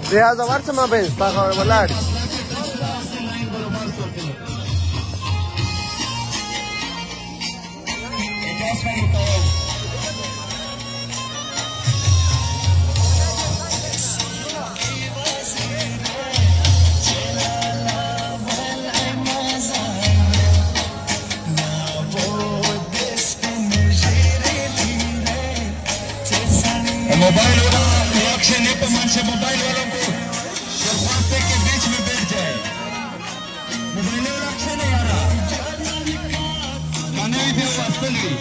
Dia zawar sama bench, tak kau belad. Mobile वाला reaction है तो मन से मोबाइल वालों को दरवाजे के बीच में बैठ जाए। मोबाइल वाला रिएक्शन है यार गाने भी वास्तविक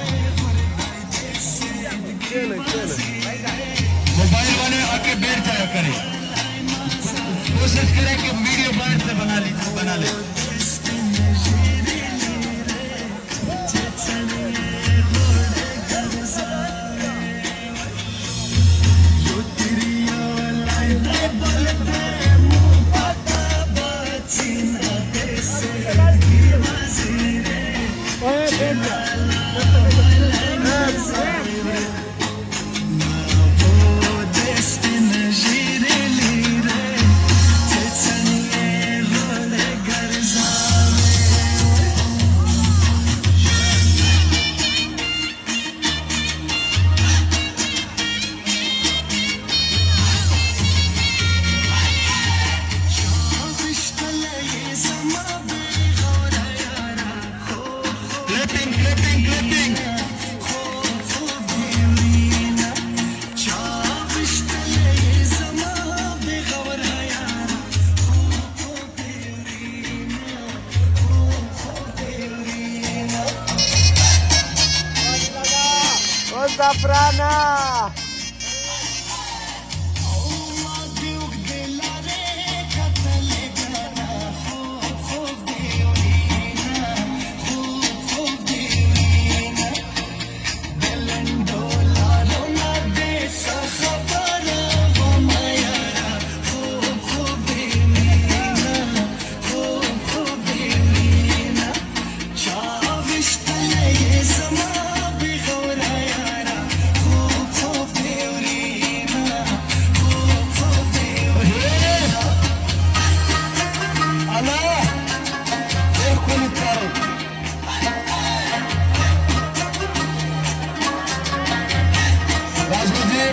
मोबाइल वाले आके बैठ जाया करें। कोशिश करें कि वीडियो बाहर से बना ले। Zaprana.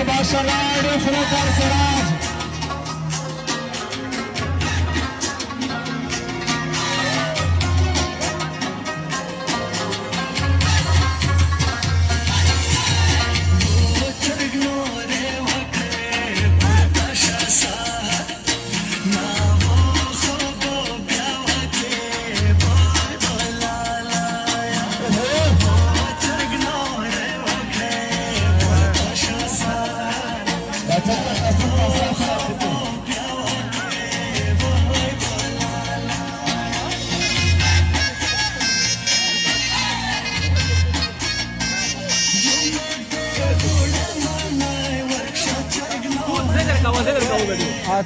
Maşallah, Fırat Siraj.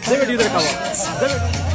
Saya dari kawan.